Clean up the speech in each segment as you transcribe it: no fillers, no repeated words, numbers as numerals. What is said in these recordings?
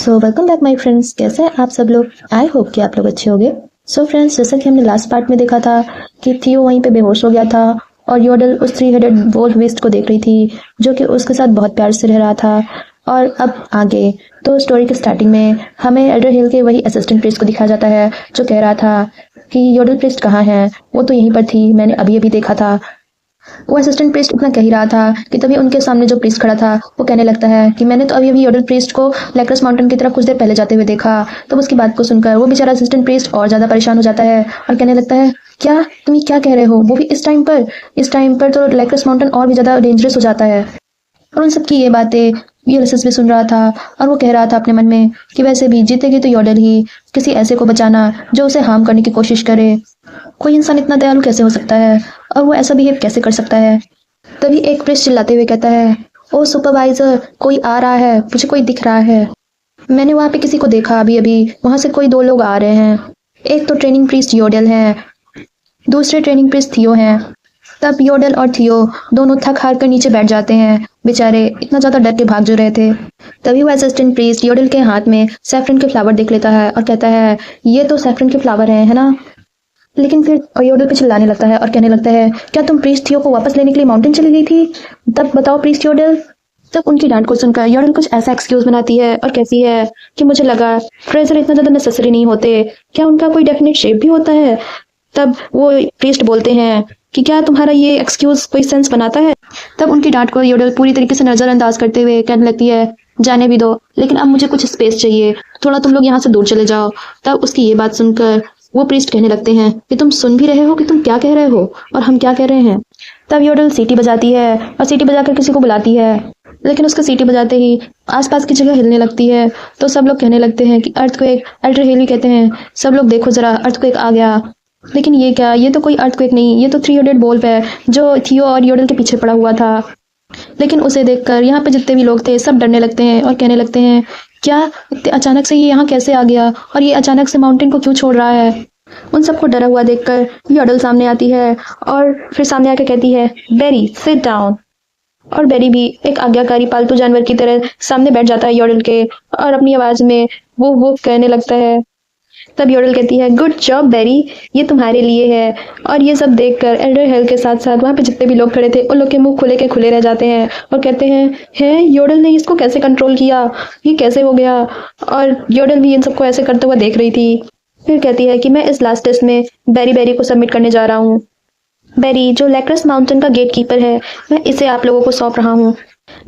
So welcome back my friends, कैसे हैं आप सब लोग। आई होप कि आप लोग अच्छे होंगे। सो फ्रेंड्स, जैसा कि हमने लास्ट पार्ट में देखा था कि थियो वहीं पे बेहोश हो गया था और योडल उस 3 हेडेड वोल्फ बेस्ट को देख रही थी जो कि उसके साथ बहुत प्यार से रह रहा था। और अब आगे तो स्टोरी के स्टार्टिंग में हमें एल्डर हिल के वही असिस्टेंट प्रीस्ट को दिखाया जाता है जो कह रहा था कि योडल प्रीस्ट कहाँ है, वो तो यहीं पर थी, मैंने अभी अभी देखा था। वो असिस्टेंट प्रीस्ट इतना कह ही रहा था कि तभी उनके सामने जो प्रीस्ट खड़ा था वो कहने लगता है कि मैंने तो अभी अभी योडल प्रीस्ट को लैक्रस माउंटेन की तरफ कुछ देर पहले जाते हुए देखा। तो उसकी बात को सुनकर वो बेचारा असिस्टेंट प्रीस्ट और ज़्यादा परेशान हो जाता है और कहने लगता है, क्या तुम ये क्या कह रहे हो, वो भी इस टाइम पर तो लैक्रस माउंटेन और भी ज़्यादा डेंजरस हो जाता है। और उन सबकी ये बातें यूलिसेस भी सुन रहा था और वो कह रहा था अपने मन में कि वैसे भी जीतेगी तो योडल ही, किसी ऐसे को बचाना जो उसे हार्म करने की कोशिश करे। कोई इंसान इतना दयालु कैसे हो सकता है और वो ऐसा बिहेव कैसे कर सकता है। तभी एक प्रीस्ट चिल्लाते हुए कहता है, ओ सुपरवाइजर, कोई आ रहा है, मुझे कोई दिख रहा है। मैंने वहाँ पे किसी को देखा अभी अभी, वहाँ से कोई 2 लोग आ रहे हैं। एक तो ट्रेनिंग प्रीस्ट योडल है, दूसरे ट्रेनिंग प्रीस्ट थियो हैं। तब योडल और थियो दोनों थक हार कर नीचे बैठ जाते हैं, बेचारे इतना ज़्यादा डर के भाग जो रहे थे। तभी वो असिस्टेंट प्रीस्ट योडल के हाथ में सैफरन के फ्लावर देख लेता है और कहता है, ये तो सैफरन के फ्लावर हैं, है ना। लेकिन फिर योडल पे चिल्लाने लगता है और कहने लगता है, क्या तुम प्रीस्ट थियो को वापस लेने के लिए माउंटेन चली गई थी? तब बताओ प्रीस्ट योडल। तब उनकी डांट को सुनकर योडल कुछ ऐसा एक्सक्यूज बनाती है और कहती है कि मुझे लगा ट्रेजर इतना ज़्यादा नेसेसरी नहीं होते, क्या उनका कोई डेफिनेट शेप भी होता है। तब वो प्रीस्ट बोलते हैं कि क्या तुम्हारा ये एक्सक्यूज कोई सेंस बनाता है। तब उनकी डांट को योडल पूरी तरीके से नज़रअंदाज करते हुए कहने लगती है, जाने भी दो, लेकिन अब मुझे कुछ स्पेस चाहिए, थोड़ा तुम लोग यहाँ से दूर चले जाओ। तब उसकी ये बात सुनकर वो प्रीस्ट कहने लगते हैं कि तुम सुन भी रहे हो कि तुम क्या कह रहे हो और हम क्या कह रहे हैं। तब योडल सीटी बजाती है और सीटी बजाकर किसी को बुलाती है, लेकिन उसका सीटी बजाते ही आसपास की जगह हिलने लगती है। तो सब लोग कहने लगते हैं कि अर्थक्वेक। एल्डर हेली कहते हैं, सब लोग देखो जरा, अर्थक्वेक आ गया। लेकिन ये क्या, ये तो कोई अर्थक्वेक नहीं, ये तो 3 हेडेड वोल्फ है जो थियो और योडल के पीछे पड़ा हुआ था। लेकिन उसे देखकर यहाँ पे जितने भी लोग थे सब डरने लगते हैं और कहने लगते हैं, क्या इतने अचानक से ये यहाँ कैसे आ गया और ये अचानक से माउंटेन को क्यों छोड़ रहा है। उन सबको डरा हुआ देखकर योडल सामने आती है और फिर सामने आकर कहती है, बेरी सिट डाउन। और बेरी भी एक आज्ञाकारी पालतू जानवर की तरह सामने बैठ जाता है योडल के और अपनी आवाज में वो कहने लगता है। तब योडल कहती है, गुड जॉब बेरी, ये तुम्हारे लिए है। और ये सब देखकर एल्डर हेल के साथ साथ वहाँ पे जितने भी लोग खड़े थे उन लोग के मुंह खुले के खुले रह जाते हैं और कहते हैं योडल ने इसको कैसे कंट्रोल किया, ये कैसे हो गया। और योडल भी इन सबको ऐसे करते हुए देख रही थी। फिर कहती है कि मैं इस लास्ट टेस्ट में बेरी को सबमिट करने जा रहा हूँ। बेरी जो लैक्रस माउंटेन का गेट कीपर है, मैं इसे आप लोगों को सौंप रहा हूँ।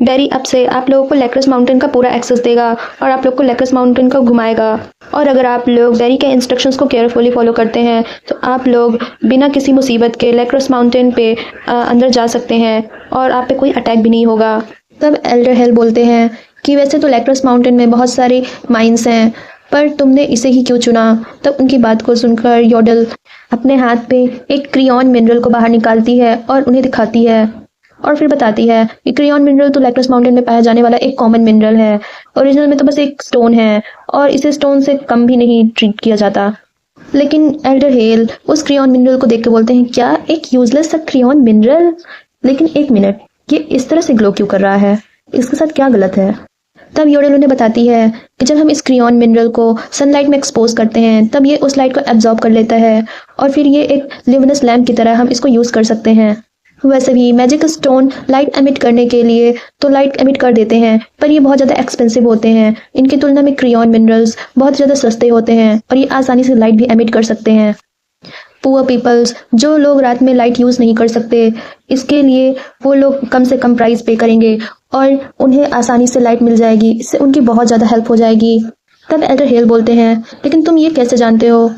बेरी अब से आप लोगों को लैक्रस माउंटेन का पूरा एक्सेस देगा और आप लोग को लैक्रस माउंटेन को घुमाएगा। और अगर आप लोग बेरी के इंस्ट्रक्शंस को केयरफुली फॉलो करते हैं तो आप लोग बिना किसी मुसीबत के लैक्रस माउंटेन पे अंदर जा सकते हैं और आप पे कोई अटैक भी नहीं होगा। तब एल्डर हेल बोलते हैं कि वैसे तो लैक्रस माउंटेन में बहुत सारी माइंस हैं, पर तुमने इसे ही क्यों चुना। तब उनकी बात को सुनकर योडल अपने हाथ पे एक क्रियॉन मिनरल को बाहर निकालती है और उन्हें दिखाती है और फिर बताती है कि क्रियॉन मिनरल तो लैक्रस माउंटेन में पाया जाने वाला एक कॉमन मिनरल है। ओरिजिनल में तो बस एक स्टोन है और इसे स्टोन से कम भी नहीं ट्रीट किया जाता। लेकिन एल्डर हेल उस क्रियॉन मिनरल को देख के बोलते हैं, क्या एक यूजलेस सा क्रियॉन मिनरल, लेकिन एक मिनट, ये इस तरह से ग्लो क्यों कर रहा है, इसके साथ क्या गलत है। तब योडल उन्हें बताती है कि जब हम इस क्रियॉन मिनरल को सनलाइट में एक्सपोज करते हैं तब ये उस लाइट को एब्जॉर्ब कर लेता है और फिर ये एक ल्यूमिनस लैम्प की तरह हम इसको यूज़ कर सकते हैं। वैसे भी मैजिक स्टोन लाइट एमिट करने के लिए तो लाइट एमिट कर देते हैं, पर ये बहुत ज़्यादा एक्सपेंसिव होते हैं। इनकी तुलना में क्रियॉन मिनरल्स बहुत ज़्यादा सस्ते होते हैं और ये आसानी से लाइट भी एमिट कर सकते हैं। पुअर पीपल्स, जो लोग रात में लाइट यूज़ नहीं कर सकते, इसके लिए वो लोग कम से कम प्राइस पे करेंगे और उन्हें आसानी से लाइट मिल जाएगी, इससे उनकी बहुत ज़्यादा हेल्प हो जाएगी। तब एल्डर हेल बोलते हैं, लेकिन तुम ये कैसे जानते हो।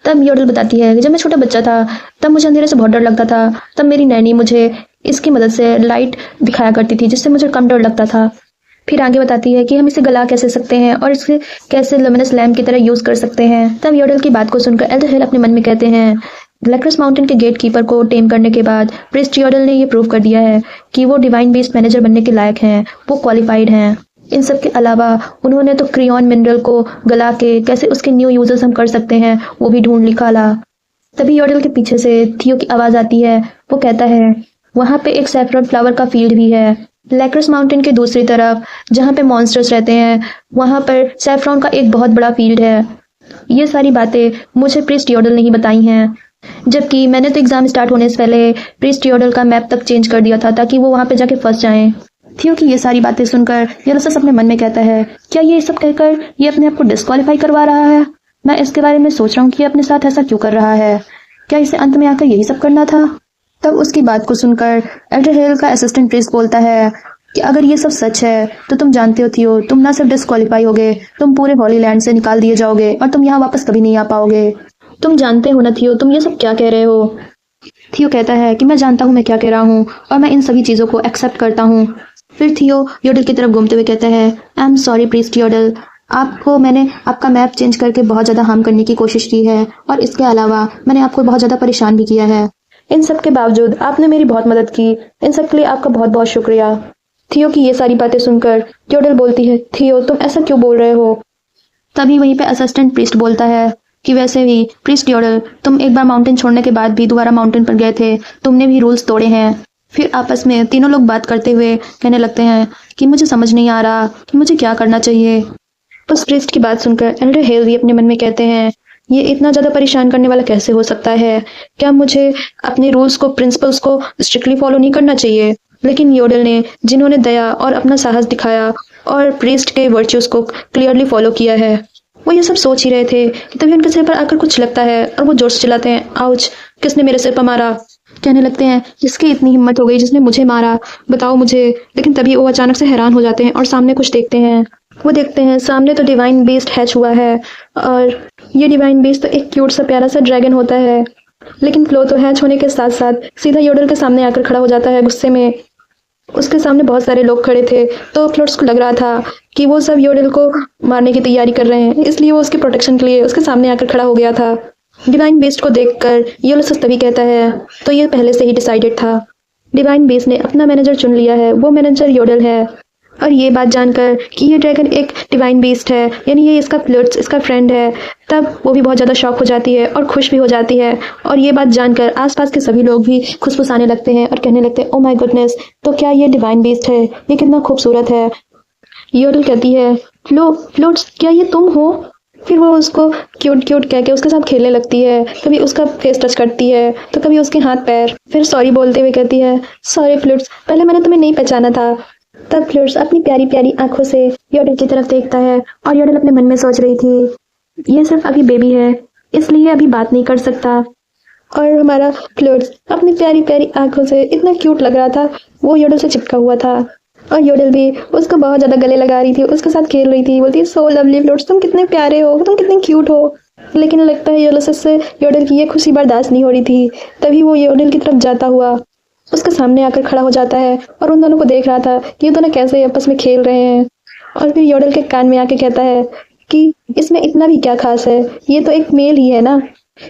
तब योडल बताती है कि जब मैं छोटा बच्चा था तब मुझे अंधेरे से बहुत डर लगता था, तब मेरी नैनी मुझे इसकी मदद से लाइट दिखाया करती थी जिससे मुझे कम डर लगता था। फिर आगे बताती है कि हम इसे गला कैसे सकते हैं और इसे कैसे लुमिनस लैम्प की तरह यूज़ कर सकते हैं। तब योडल की बात को सुनकर एल्डर हेल अपने मन में कहते हैं, लैक्रस माउंटेन के गेट कीपर को टेम करने के बाद प्रीस्ट योडल ने ये प्रूव कर दिया है कि वो डिवाइन बीस्ट मैनेजर बनने के लायक हैं, वो क्वालिफाइड हैं। इन सब के अलावा उन्होंने तो क्रियॉन मिनरल को गला के कैसे उसके न्यू यूजर्स हम कर सकते हैं वो भी ढूंढ निकाला। तभी योडल के पीछे से थियो की आवाज़ आती है, वो कहता है, वहाँ पे एक सैफरन फ्लावर का फील्ड भी है, लैक्रस माउंटेन के दूसरी तरफ जहाँ पे मॉन्स्टर्स रहते हैं वहाँ पर सैफ्रॉन का एक बहुत बड़ा फील्ड है। ये सारी बातें मुझे प्रीस्ट योडल ने ही बताई हैं, जबकि मैंने तो एग्जाम स्टार्ट होने से पहले प्रीस्ट योडल का मैप तक चेंज कर दिया था ताकि वो वहाँ पे जाके फंस जाएं। थियो की ये सारी बातें सुनकर यूलियस अपने मन में कहता है, क्या ये सब कहकर ये अपने आप को डिस्क्वालीफाई करवा रहा है? मैं इसके बारे में सोच रहा हूँ कि अपने साथ ऐसा क्यों कर रहा है। क्या इसे अंत में आकर यही सब करना था? तब उसकी बात को सुनकर एल्डर हेल का असिस्टेंट प्रीस्ट बोलता है कि अगर ये सब सच है तो तुम जानते हो थियो, तुम ना सिर्फ डिस्क्वालीफाई होगे, तुम पूरे हॉली लैंड से निकाल दिए जाओगे और तुम यहाँ वापस कभी नहीं आ पाओगे। तुम जानते हो ना थियो, तुम ये सब क्या कह रहे हो? थियो कहता है कि मैं जानता हूँ मैं क्या कह रहा हूँ और मैं इन सभी चीज़ों को एक्सेप्ट करता हूँ। फिर थियो योडल की तरफ घूमते हुए कहता है, आई एम सॉरी प्रीस्ट योडल, आपको मैंने आपका मैप चेंज करके बहुत ज़्यादा हार्म करने की कोशिश की है और इसके अलावा मैंने आपको बहुत ज़्यादा परेशान भी किया है। इन सब के बावजूद आपने मेरी बहुत मदद की, इन सब के लिए आपका बहुत बहुत शुक्रिया। थियो की ये सारी बातें सुनकर योडल बोलती है, थियो तुम ऐसा क्यों बोल रहे हो? तभी वहीं पे असिस्टेंट प्रीस्ट बोलता है कि वैसे भी प्रीस्ट योडल, तुम एक बार माउंटेन छोड़ने के बाद भी दोबारा माउंटेन पर गए थे, तुमने भी रूल्स तोड़े हैं। फिर आपस में तीनों लोग बात करते हुए कहने लगते हैं कि मुझे समझ नहीं आ रहा कि मुझे क्या करना चाहिए। उस प्रीस्ट की बात सुनकर एल्डर हेल भी अपने मन में कहते हैं, ये इतना ज़्यादा परेशान करने वाला कैसे हो सकता है? क्या मुझे अपने रूल्स को, प्रिंसिपल्स को स्ट्रिक्टली फॉलो नहीं करना चाहिए? लेकिन योडल ने, जिन्होंने दया और अपना साहस दिखाया और प्रीस्ट के वर्च्यूज को क्लियरली फॉलो किया है, वो ये सब सोच ही रहे थे कि तभी उनके सिर पर आकर कुछ लगता है और वो जोर से चिल्लाते हैं, आउच, किसने मेरे सिर पर मारा? कहने लगते हैं, जिसकी इतनी हिम्मत हो गई, जिसने मुझे मारा, बताओ मुझे। लेकिन तभी वो अचानक से हैरान हो जाते हैं और सामने कुछ देखते हैं। वो देखते हैं सामने तो डिवाइन बीस्ट हैच हुआ है और ये डिवाइन बीस्ट तो एक क्यूट सा प्यारा सा ड्रैगन होता है, लेकिन फ्लो तो हैच होने के साथ साथ सीधा योडल के सामने आकर खड़ा हो जाता है गुस्से में। उसके सामने बहुत सारे लोग खड़े थे तो फ्लोट्स को लग रहा था कि वो सब योडल को मारने की तैयारी कर रहे हैं, इसलिए वो उसके प्रोटेक्शन के लिए उसके सामने आकर खड़ा हो गया था। डिवाइन बीस्ट को देखकर यूलियस तभी कहता है, तो ये पहले से ही डिसाइडेड था, डिवाइन बीस्ट ने अपना मैनेजर चुन लिया है, वो मैनेजर योडल है। और ये बात जानकर कि ये ड्रैगन एक डिवाइन बीस्ट है, यानी ये इसका फ्लर्ट्स, इसका फ्रेंड है, तब वो भी बहुत ज़्यादा शॉक हो जाती है और खुश भी हो जाती है। और ये बात जानकर आसपास के सभी लोग भी खुशफुसाने लगते हैं और कहने लगते हैं, ओ माय गुडनेस, तो क्या ये डिवाइन बीस्ट है? ये कितना खूबसूरत है। योडल कहती है, फ्लोट्स, क्या ये तुम हो? फिर वो उसको क्यूट क्यूट कह के उसके साथ खेलने लगती है, कभी उसका फेस टच करती है तो कभी उसके हाथ पैर। फिर सॉरी बोलते हुए कहती है, सॉरी फ्लोट्स, पहले मैंने तुम्हें नहीं पहचाना था। तब फ्लोट्स अपनी प्यारी प्यारी आंखों से योडल की तरफ देखता है और योडल अपने मन में सोच रही थी, ये सिर्फ अभी बेबी है, इसलिए अभी बात नहीं कर सकता। और हमारा फ्लोट्स अपनी प्यारी प्यारी आंखों से इतना क्यूट लग रहा था, वो योडल से चिपका हुआ था और योडल भी उसको बहुत ज़्यादा गले लगा रही थी, उसके साथ खेल रही थी, बोलती, सो लवली फ्लोट्स, तुम कितने प्यारे हो, तुम कितने क्यूट हो। लेकिन लगता है यूलियस से योडल की ये खुशी बर्दाश्त नहीं हो रही थी। तभी वो योडल की तरफ जाता हुआ उसके सामने आकर खड़ा हो जाता है और उन दोनों को देख रहा था कि ये दोनों कैसे आपस में खेल रहे हैं। और फिर योडल के कान में आके कहता है कि इसमें इतना भी क्या खास है, ये तो एक मेल ही है ना।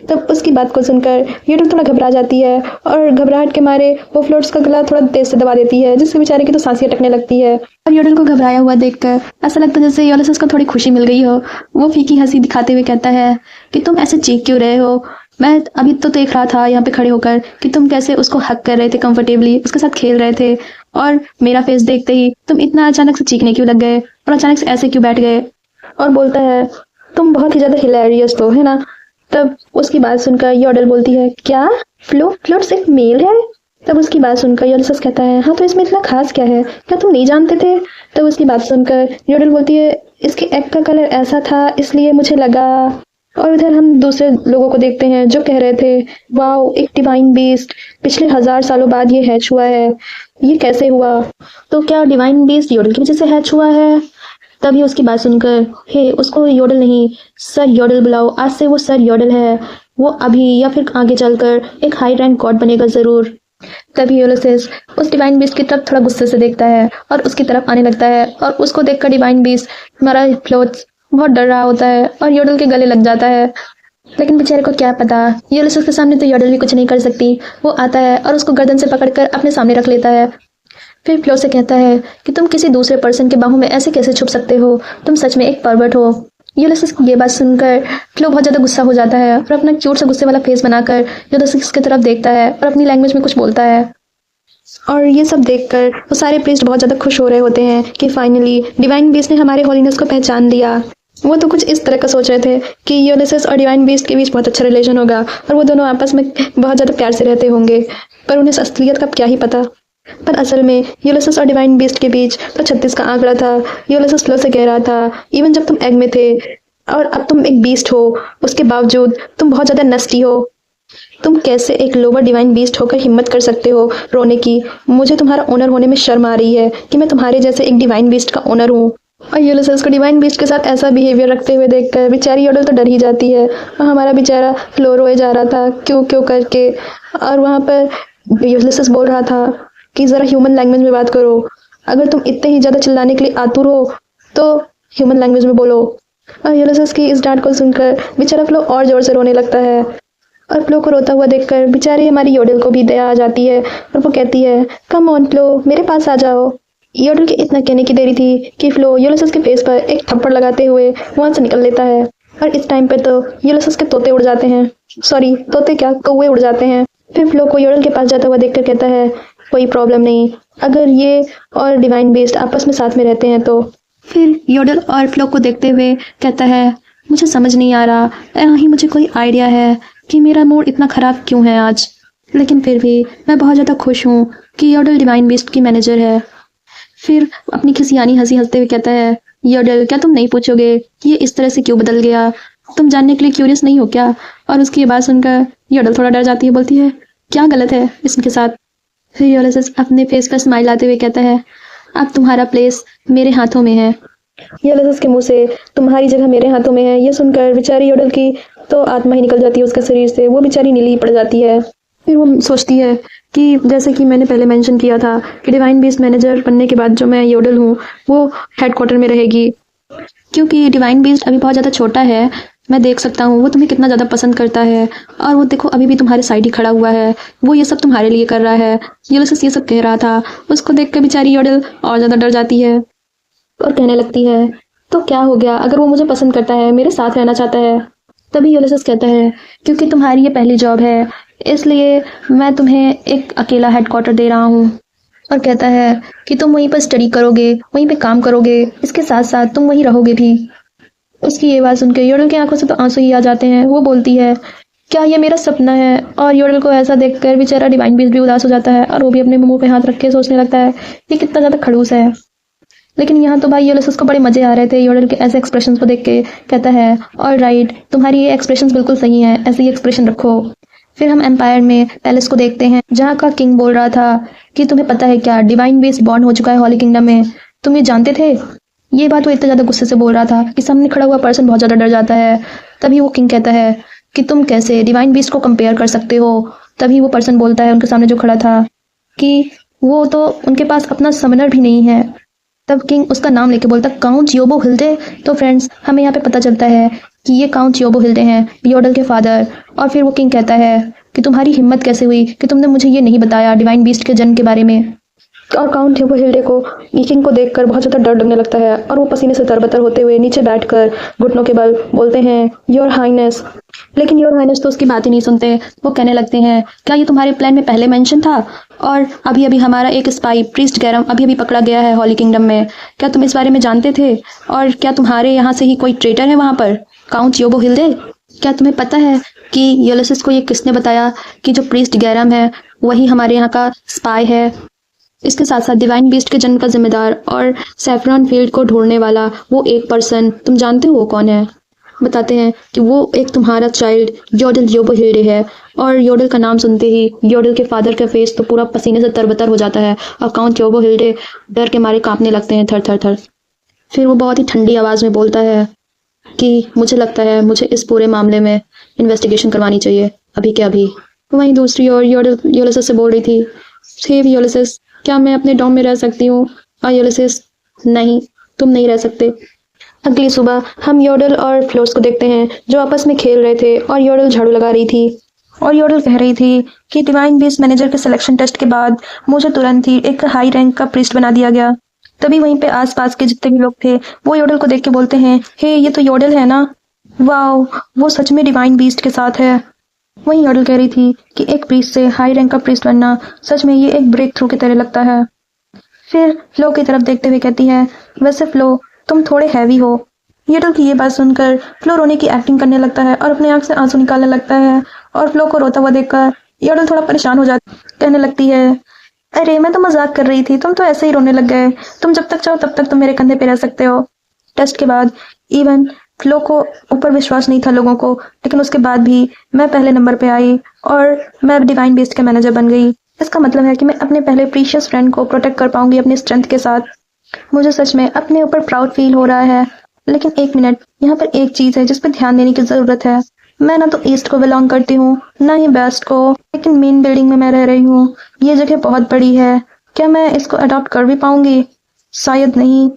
तब उसकी बात को सुनकर योडल थोड़ा घबरा जाती है और घबराहट के मारे वो फ्लोट्स का गला थोड़ा तेज से दबा देती है, जिससे बेचारे की तो सांसें अटकने लगती है। और योडल को घबराया हुआ देखकर ऐसा लगता है जैसे यूलियस को थोड़ी खुशी मिल गई हो। वो फीकी हंसी दिखाते हुए कहता है कि तुम ऐसे चीख क्यों रहे हो? मैं अभी तो देख रहा था यहाँ पे खड़े होकर कि तुम कैसे उसको हक कर रहे थे, कंफर्टेबली उसके साथ खेल रहे थे, और मेरा फेस देखते ही तुम इतना अचानक से चीखने क्यों लग गए और अचानक से ऐसे क्यों बैठ गए? और बोलता है, तुम बहुत ही ज्यादा हिलेरियस तो है ना। तब उसकी बात सुनकर योडल बोलती है, क्या फ्लोट्स एक मेल है? तब उसकी बात सुनकर यूलियस कहता है, हाँ तो इसमें इतना खास क्या है, क्या तुम नहीं जानते थे? तब उसकी बात सुनकर योडल बोलती है, इसके एग का कलर ऐसा था इसलिए मुझे लगा। और इधर हम दूसरे लोगों को देखते हैं जो कह रहे थे, वाओ, एक डिवाइन बीस्ट, पिछले 1000 सालों बाद ये हैच हुआ है, ये कैसे हुआ? तो क्या डिवाइन बीस्ट योडल की वजह से हैच हुआ है? तभी उसकी बात सुनकर, हे, उसको योडल नहीं सर योडल बुलाओ, आज से वो सर योडल है, वो अभी या फिर आगे चलकर एक हाई रैंक गॉड बनेगा जरूर। तभी यूलियस उस डिवाइन बीस्ट की तरफ थोड़ा गुस्से से देखता है और उसकी तरफ आने लगता है और उसको देखकर डिवाइन बीस्ट, हमारा फ्लोट्स, बहुत डर रहा होता है और योडल के गले लग जाता है। लेकिन बेचारे को क्या पता, यूलियस के सामने तो योडल भी कुछ नहीं कर सकती। वो आता है और उसको गर्दन से पकड़कर अपने सामने रख लेता है। फिर फ्लो से कहता है कि तुम किसी दूसरे पर्सन के बाहों में ऐसे कैसे छुप सकते हो, तुम सच में एक परवर्ट हो। यूलियस की ये बात सुनकर फ्लो बहुत ज़्यादा गुस्सा हो जाता है और अपना क्यूट सा गुस्से वाला फेस बनाकर यूलियस की तरफ देखता है और अपनी लैंग्वेज में कुछ बोलता है। और ये सब देखकर वो सारे प्रीस्ट बहुत ज़्यादा खुश हो रहे होते हैं कि फाइनली डिवाइन बीस्ट ने हमारे होलीनेस को पहचान लिया। वो तो कुछ इस तरह का सोच रहे थे कि यूलिसेस और डिवाइन बीस्ट के बीच बहुत अच्छा रिलेशन होगा और वो दोनों आपस में बहुत ज़्यादा प्यार से रहते होंगे, पर उन्हें असलियत का क्या ही पता। पर असल में यूलिसेस और डिवाइन बीस्ट के बीच तो 36 का आंकड़ा था। यूलिसेस फ्लो से कह रहा था, इवन जब तुम एग में थे और अब तुम एक बीस्ट हो, उसके बावजूद तुम बहुत ज़्यादा नस्टी हो। तुम कैसे एक लोअर डिवाइन बीस्ट होकर हिम्मत कर सकते हो रोने की? मुझे तुम्हारा ओनर होने में शर्म आ रही है कि मैं तुम्हारे जैसे एक डिवाइन बीस्ट का ओनर हूँ। और यूलिसेस को डिवाइन बीस्ट के साथ ऐसा बिहेवियर रखते हुए देखकर बेचारी योडल तो डर ही जाती है। और हमारा बेचारा फ्लो रोए जा रहा था क्यों क्यों करके, और वहाँ पर यूलिसेस बोल रहा था कि ज़रा ह्यूमन लैंग्वेज में बात करो। अगर तुम इतने ही ज़्यादा चिल्लाने के लिए आतुर हो तो ह्यूमन लैंग्वेज में बोलो। और यूलिसेस की इस डांट को सुनकर बेचारा फ्लो और ज़ोर से रोने लगता है। और फ्लो को रोता हुआ देखकर बेचारी हमारी योडल को भी दया आ जाती है और वो कहती है, कम ऑन फ्लो, मेरे पास आ जाओ। योडल के इतना कहने की देरी थी कि फ्लो यूलिसेस के फेस पर एक थप्पड़ लगाते हुए वहाँ से निकल लेता है। और इस टाइम पे तो यूलिसेस के तोते उड़ जाते हैं, सॉरी तोते क्या, कौवे उड़ जाते हैं। फिर फ्लो को योडल के पास जाता हुआ देखकर कहता है, कोई प्रॉब्लम नहीं, अगर ये और डिवाइन बीस्ट आपस में साथ में रहते हैं तो। फिर योडल और फ्लो को देखते हुए कहता है, मुझे समझ नहीं आ रहा, ही मुझे कोई आइडिया है कि मेरा मूड इतना ख़राब क्यों है आज, लेकिन फिर भी मैं बहुत ज़्यादा खुश हूँ कि योडल डिवाइन बीस्ट की मैनेजर है। फिर अपनी खिसियानी हंसी हंसते हुए कहता है, योडल क्या तुम नहीं पूछोगे कि ये इस तरह से क्यों बदल गया? तुम जानने के लिए क्यूरियस नहीं हो क्या? और उसकी ये बात सुनकर योडल थोड़ा डर जाती है, बोलती है, क्या गलत है इसके साथ? फिर यूलिसेस अपने फेस पर स्माइल लाते हुए कहता है, अब तुम्हारा प्लेस मेरे हाथों में है। यूलिसेस के मुंह से तुम्हारी जगह मेरे हाथों में है, ये सुनकर बेचारी योडल की तो आत्मा ही निकल जाती है उसके शरीर से। वो बेचारी नीली पड़ जाती है। फिर वो सोचती है कि जैसे कि मैंने पहले मेंशन किया था कि डिवाइन बीस्ट मैनेजर बनने के बाद जो मैं योडल हूँ वो हेडक्वार्टर में रहेगी, क्योंकि डिवाइन बीस्ट अभी बहुत ज़्यादा छोटा है। मैं देख सकता हूँ वो तुम्हें कितना ज़्यादा पसंद करता है, और वो देखो अभी भी तुम्हारे साइड ही खड़ा हुआ है, वो ये सब तुम्हारे लिए कर रहा है। यूलिसेस ये सब कह रहा था। उसको देख कर बेचारी योडल और ज़्यादा डर जाती है और कहने लगती है, तो क्या हो गया अगर वो मुझे पसंद करता है, मेरे साथ रहना चाहता है? तभी यूलिसेस कहता है, क्योंकि तुम्हारी ये पहली जॉब है इसलिए मैं तुम्हें एक अकेला हेडक्वार्टर दे रहा हूँ। और कहता है कि तुम वहीं पर स्टडी करोगे, वहीं पे काम करोगे, इसके साथ साथ तुम वहीं रहोगे भी। उसकी ये बात सुनकर योडल की आंखों से तो आंसू ही आ जाते हैं। वो बोलती है, क्या ये मेरा सपना है? और योडल को ऐसा देखकर बेचारा डिवाइन बीस्ट भी उदास हो जाता है और वो भी अपने मुंह पे हाथ रख के सोचने लगता है ये कितना ज़्यादा खड़ूस है। लेकिन यहाँ तो भाई यूलिसेस को बड़े मजे आ रहे थे योडल के ऐसे एक्सप्रेशंस को देख के। कहता है, ऑल राइट, तुम्हारी ये एक्सप्रेशंस बिल्कुल सही हैं, ऐसे ही एक्सप्रेशन रखो। फिर हम एम्पायर में पैलेस को देखते हैं जहाँ का किंग बोल रहा था कि तुम्हें पता है क्या, डिवाइन बीस्ट बॉर्न हो चुका है हॉली किंगडम में, तुम ये जानते थे? ये बात वो इतना ज़्यादा गुस्से से बोल रहा था कि सामने खड़ा हुआ पर्सन बहुत ज़्यादा डर जाता है। तभी वो किंग कहता है कि तुम कैसे डिवाइन बीस्ट को कंपेयर कर सकते हो? तभी वो पर्सन बोलता है उनके सामने जो खड़ा था कि वो तो उनके पास अपना समनर भी नहीं है। तब किंग उसका नाम लेके बोलता, काउंट योबो हिल्डे। तो फ्रेंड्स हमें यहाँ पे पता चलता है कि ये काउंट योबो हिल्डे हैं, योडल के फादर। और फिर वो किंग कहता है कि तुम्हारी हिम्मत कैसे हुई कि तुमने मुझे ये नहीं बताया डिवाइन बीस्ट के जन्म के बारे में। और काउंट योबो हिल्डे को किंग को देखकर बहुत ज़्यादा डर लगने लगता है और वो पसीने से तरबतर होते हुए नीचे बैठकर घुटनों के बल बोलते हैं, योर हाइनेस। लेकिन योर हाइनेस तो उसकी बात ही नहीं सुनते। वो कहने लगते हैं, क्या ये तुम्हारे प्लान में पहले मेंशन था? और अभी अभी हमारा एक स्पाई प्रीस्ट गैरम अभी अभी पकड़ा गया है हॉली किंगडम में, क्या तुम इस बारे में जानते थे? और क्या तुम्हारे यहाँ से ही कोई ट्रेटर है वहाँ पर, काउंट योबो हिल्डे? क्या तुम्हें पता है कि यूलिसेस को ये किसने बताया कि जो प्रीस्ट गैरम है वही हमारे यहाँ का स्पाई है? इसके साथ साथ डिवाइन बीस्ट के जन्म का जिम्मेदार और सैफरॉन फील्ड को ढूंढने वाला वो एक पर्सन, तुम जानते हो वो कौन है? बताते हैं कि वो एक तुम्हारा चाइल्ड योडल योबो हिल्डे है। और योडल का नाम सुनते ही योडल के फादर का फेस तो पूरा पसीने से तरबतर हो जाता है और काउंट योबो हिल्डे डर के मारे कांपने लगते हैं थर थर थर। फिर वो बहुत ही ठंडी आवाज़ में बोलता है कि मुझे लगता है मुझे इस पूरे मामले में इन्वेस्टिगेशन करवानी चाहिए अभी के अभी। वहीं दूसरी ओर योडल यूलिसेस से बोल रही थी, हे यूलिसेस, क्या मैं अपने डॉम में रह सकती हूँ? और यूलिसेस, नहीं, तुम नहीं रह सकते। अगली सुबह हम योडल और फ्लोर्स को देखते हैं जो आपस में खेल रहे थे और योडल झाड़ू लगा रही थी। और योडल कह रही थी कि डिवाइन बीस्ट मैनेजर के सिलेक्शन टेस्ट के बाद मुझे तुरंत ही एक हाई रैंक का प्रीस्ट बना दिया गया। तभी वहीं पे आसपास के जितने भी लोग थे वो योडल को देख के बोलते हैं, हे ये तो योडल है ना, वाओ वो सच में डिवाइन बीस्ट के साथ है। वहीं यॉडल कह रही थी कि एक प्रीस्ट से हाई रैंक का प्रीस्ट बनना सच में ये एक ब्रेक थ्रू की तरह लगता है। फिर फ्लो की तरफ देखते हुए कहती है, वैसे फ्लो तुम थोड़े हैवी हो। यॉडल की ये बात सुनकर फ्लो रोने की एक्टिंग करने लगता है और अपनी आंख से आंसू निकालने लगता है। और फ्लो को रोता हुआ देखकर यॉडल थोड़ा परेशान हो जाती, कहने लगती है, अरे मैं तो मजाक कर रही थी, तुम तो ऐसे ही रोने लग गए। तुम जब तक चाहो तब तक तुम मेरे कंधे पे रह सकते हो। टेस्ट के बाद इवन फ्लो को ऊपर विश्वास नहीं था लोगों को, लेकिन उसके बाद भी मैं पहले नंबर पे आई और मैं डिवाइन बेस्ट के मैनेजर बन गई। इसका मतलब है कि मैं अपने पहले प्रीशियस फ्रेंड को प्रोटेक्ट कर पाऊंगी अपनी स्ट्रेंथ के साथ। मुझे सच में अपने ऊपर प्राउड फील हो रहा है। लेकिन एक मिनट, यहाँ पर एक चीज है जिस पर ध्यान देने की जरूरत है। मैं ना तो ईस्ट को बिलोंग करती हूँ ना ही वेस्ट को, लेकिन मेन बिल्डिंग में मैं रह रही हूँ। ये जगह बहुत बड़ी है, क्या मैं इसको अडॉप्ट कर भी पाऊंगी? शायद नहीं।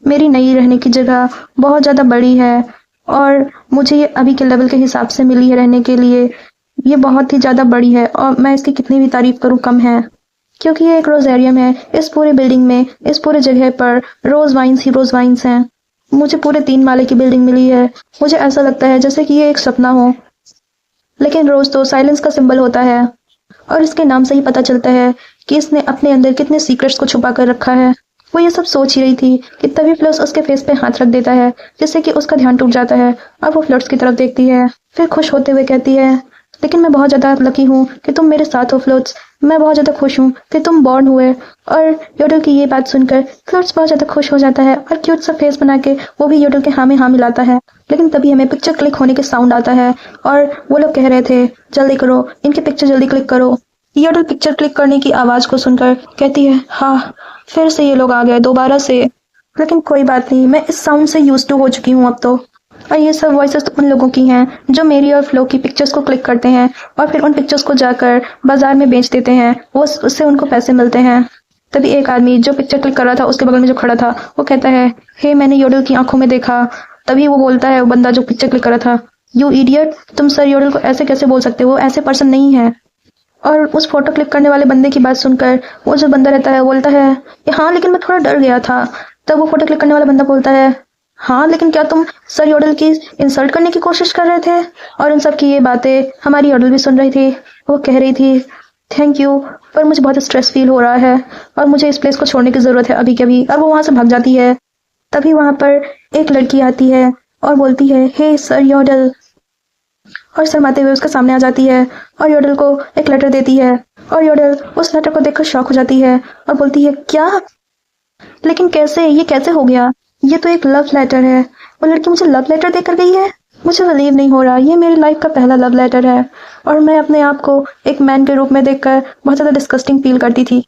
मेरी नई रहने की जगह बहुत ज्यादा बड़ी है और मुझे ये अभी के लेवल के हिसाब से मिली है रहने के लिए। ये बहुत ही ज्यादा बड़ी है और मैं इसकी कितनी भी तारीफ करूँ कम है, क्योंकि ये एक रोजेरियम है। इस पूरे बिल्डिंग में, इस पूरे जगह पर रोज वाइन्स ही रोज वाइन्स हैं। मुझे पूरे 3 माले की बिल्डिंग मिली है। मुझे ऐसा लगता है जैसे कि ये एक सपना हो। लेकिन रोज तो साइलेंस का सिंबल होता है और इसके नाम से ही पता चलता है कि इसने अपने अंदर कितने सीक्रेट्स को छुपा कर रखा है। वो ये सब सोच ही रही थी कि तभी फ्लोर्स उसके फेस पे हाथ रख देता है, जिससे कि उसका ध्यान टूट जाता है और वो फ्लोर्स की तरफ देखती है। फिर खुश होते हुए कहती है, लेकिन मैं बहुत ज्यादा लकी हूँ कि तुम मेरे साथ हो फ्लोट्स। मैं बहुत ज्यादा खुश हूँ कि तुम बॉर्न हुए। और योडल की ये बात सुनकर फ्लोट्स बहुत ज्यादा खुश हो जाता है और क्यूट सा फेस बना के वो भी योडल के हाँ में हाँ मिलाता है। लेकिन तभी हमें पिक्चर क्लिक होने के साउंड आता है और वो लोग कह रहे थे, जल्दी करो, इनकी पिक्चर जल्दी क्लिक करो। योडल पिक्चर क्लिक करने की आवाज को सुनकर कहती है, हाँ फिर से ये लोग आ गए दोबारा से। लेकिन कोई बात नहीं, मैं इस साउंड से यूज टू हो चुकी हूँ अब तो। और ये सब वॉइसेस तो उन लोगों की हैं जो मेरी और फ्लो की पिक्चर्स को क्लिक करते हैं और फिर उन पिक्चर्स को जाकर बाजार में बेच देते हैं। वो उससे उनको पैसे मिलते हैं। तभी एक आदमी जो पिक्चर क्लिक कर रहा था उसके बगल में जो खड़ा था वो कहता है, हे मैंने योडल की आंखों में देखा। तभी वो बोलता है, वो बंदा जो पिक्चर क्लिक कर रहा था, यू इडियट, तुम सर योडल को ऐसे कैसे बोल सकते हो? वो ऐसे पर्सन नहीं है। और उस फोटो क्लिक करने वाले बंदे की बात सुनकर वो जो बंदा रहता है बोलता है, हाँ लेकिन मैं थोड़ा डर गया था। तब वो फोटो क्लिक करने वाला बंदा बोलता है, हाँ लेकिन क्या तुम सर योडल की इंसल्ट करने की कोशिश कर रहे थे? और उन सब की ये बातें हमारी योडल भी सुन रही थी। वो कह रही थी, थैंक यू, पर मुझे बहुत स्ट्रेस फील हो रहा है और मुझे इस प्लेस को छोड़ने की जरूरत है अभी के अभी। और वो वहां से भाग जाती है। तभी वहां पर एक लड़की आती है और बोलती है, हे सर योडल, और शर्माते हुए उसके सामने आ जाती है और योडल को एक लेटर देती है। और योडल उस लेटर को देखकर शॉक हो जाती है और बोलती है, क्या? लेकिन कैसे? ये कैसे हो गया? ये तो एक लव लेटर है। वो लड़की मुझे लव लेटर देकर गई है? मुझे बिलीव नहीं हो रहा। ये मेरी लाइफ का पहला लव लेटर है और मैं अपने आप को एक मैन के रूप में देखकर बहुत ज्यादा डिस्गस्टिंग फील करती थी।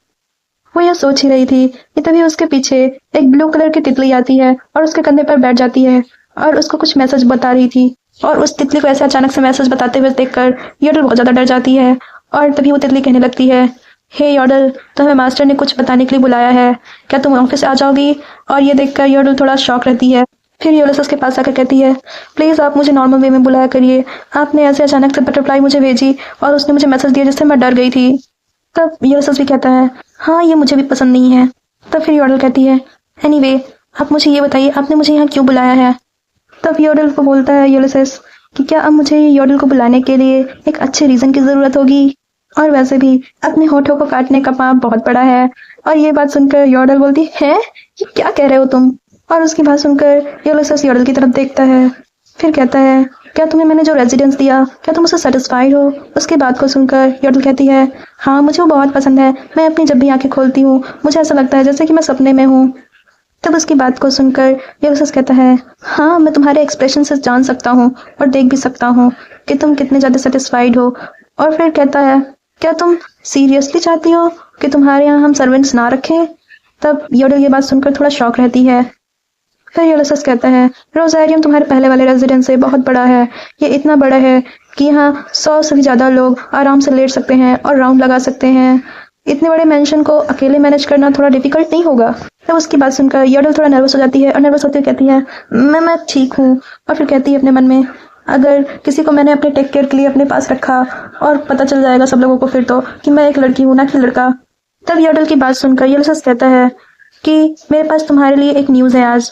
वो यह सोच ही रही थी कि तभी उसके पीछे एक ब्लू कलर की तितली आती है और उसके कंधे पर बैठ जाती है और उसको कुछ मैसेज बता रही थी। और उस तितली को ऐसे अचानक से मैसेज बताते हुए देखकर योडल बहुत ज्यादा डर जाती है। और तभी वो तितली कहने लगती है, हे योडल, तुम्हें मास्टर ने कुछ बताने के लिए बुलाया है, क्या तुम ऑफिस आ जाओगी? और ये देखकर योडल थोड़ा शॉक रहती है। फिर योडल उसके पास आकर कहती है, प्लीज आप मुझे नॉर्मल वे में बुलाया करिए। आपने ऐसे अचानक से बटरफ्लाई मुझे भेजी और उसने मुझे मैसेज दिया जिससे मैं डर गई थी। तब योडल भी कहता है, हाँ ये मुझे भी पसंद नहीं है। तब फिर योडल कहती है, एनीवे, आप मुझे ये बताइए आपने मुझे यहाँ क्यों बुलाया है? तब योडल को बोलता है यूलिसेस कि क्या अब मुझे योडल को बुलाने के लिए एक अच्छे रीजन की जरूरत होगी, और वैसे भी अपने होठों को काटने का पाप बहुत बड़ा है। और ये बात सुनकर योडल बोलती है, ये क्या कह रहे हो तुम? और उसकी बात सुनकर यूलिसेस योडल की तरफ देखता है। फिर कहता है, क्या तुम्हें मैंने जो रेजिडेंस दिया, क्या तुम उससे सेटिस्फाइड हो? उसकी बात को सुनकर योडल कहती है, हाँ मुझे वो बहुत पसंद है। मैं अपनी जब भी आंखें खोलती हूँ मुझे ऐसा लगता है जैसे कि मैं सपने में हूँ। तब उसकी बात को सुनकर यूलिसेस कहता है, हाँ मैं तुम्हारे एक्सप्रेशन से जान सकता हूँ और देख भी सकता हूँ कि तुम कितने ज्यादा सेटिस्फाइड हो। और फिर कहता है, क्या तुम सीरियसली चाहती हो कि तुम्हारे यहाँ हम सर्वेंट्स ना रखें? तब योडल ये बात सुनकर थोड़ा शॉक रहती है। फिर यूलिसेस कहता है, रोजेरियम तुम्हारे पहले वाले रेजिडेंस से बहुत बड़ा है। ये इतना बड़ा है कि यहाँ 100 से भी ज्यादा लोग आराम से लेट सकते हैं और राउंड लगा सकते हैं। इतने बड़े मेंशन को अकेले मैनेज करना थोड़ा डिफिकल्ट नहीं होगा? तब उसकी बात सुनकर योडल थोड़ा नर्वस हो जाती है और नर्वस होते हुए कहती है, मैं ठीक हूँ। और फिर कहती है अपने मन में, अगर किसी को मैंने अपने टेक केयर के लिए अपने पास रखा और पता चल जाएगा सब लोगों को फिर तो कि मैं एक लड़की हूँ ना कि लड़का। तब योडल की बात सुनकर यूलिसेस कहता है कि मेरे पास तुम्हारे लिए एक न्यूज है आज।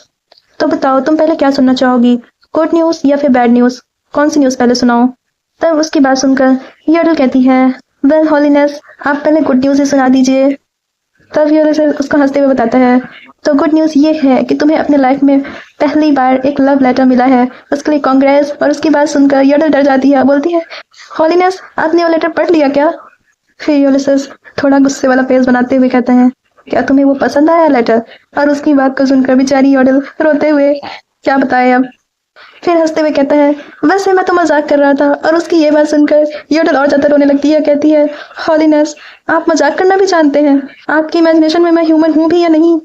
तो बताओ तुम पहले क्या सुनना चाहोगी, गुड न्यूज या फिर बैड न्यूज? कौन सी न्यूज पहले सुनाओ? तब उसकी बात सुनकर योडल कहती है, वेल हॉलीनेस, आप पहले गुड न्यूज़ ही सुना दीजिए। तब योडल उसको हंसते हुए बताता है, तो गुड न्यूज़ ये है कि तुम्हें अपने लाइफ में पहली बार एक लव लेटर मिला है, उसके लिए कांग्रेस। और उसकी बात सुनकर योडल डर जाती है, बोलती है, हॉलीनेस, आपने वो लेटर पढ़ लिया क्या? फिर यूलियस थोड़ा गुस्से वाला फेस बनाते हुए कहते हैं, क्या तुम्हें वो पसंद आया लेटर? और उसकी बात को सुनकर बेचारी योडल रोते हुए क्या बताए अब। फिर हंसते हुए कहता है, वैसे मैं तो मजाक कर रहा था। और उसकी ये बात सुनकर योडल और ज्यादा रोने लगती है, कहती है, हॉलीनेस, आप मजाक करना भी जानते हैं? आपकी इमेजिनेशन में मैं ह्यूमन हूँ भी या नहीं?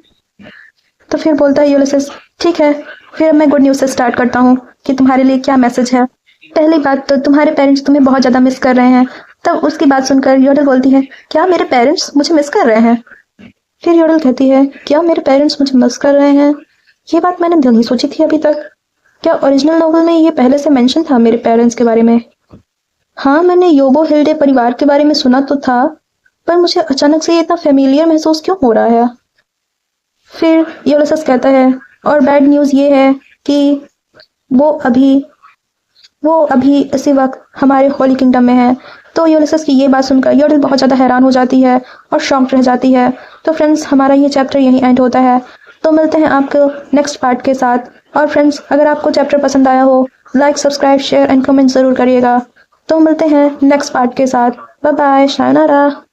तो फिर बोलता है यूलियस, ठीक है, फिर अब मैं गुड न्यूज से स्टार्ट करता हूँ कि तुम्हारे लिए क्या मैसेज है। पहली बात तो तुम्हारे पेरेंट्स तुम्हें बहुत ज्यादा मिस कर रहे हैं। तब उसकी बात सुनकर योडल बोलती है, क्या मेरे पेरेंट्स मुझे मिस कर रहे हैं? फिर योडल कहती है, क्या मेरे पेरेंट्स मुझे मिस कर रहे हैं? ये बात मैंने नहीं सोची थी अभी तक। क्या ओरिजिनल नॉवल में ये पहले से मेंशन था मेरे पेरेंट्स के बारे में? हाँ, मैंने योबो हिल्डे परिवार के बारे में सुना तो था, पर मुझे अचानक से ये इतना फेमिलियर महसूस क्यों हो रहा है? फिर यूलियस कहता है, और बैड न्यूज़ ये है कि वो अभी इसी वक्त हमारे होली किंगडम में है। तो यूलियस की ये बात सुनकर योडल बहुत ज़्यादा हैरान हो जाती है और शॉक्ड रह जाती है। तो फ्रेंड्स, हमारा ये चैप्टर यहीं एंड होता है। तो मिलते हैं आपको नेक्स्ट पार्ट के साथ। और फ्रेंड्स, अगर आपको चैप्टर पसंद आया हो, like, subscribe, share and comment ज़रूर करिएगा। तो मिलते हैं नेक्स्ट पार्ट के साथ। Bye bye, शायनारा।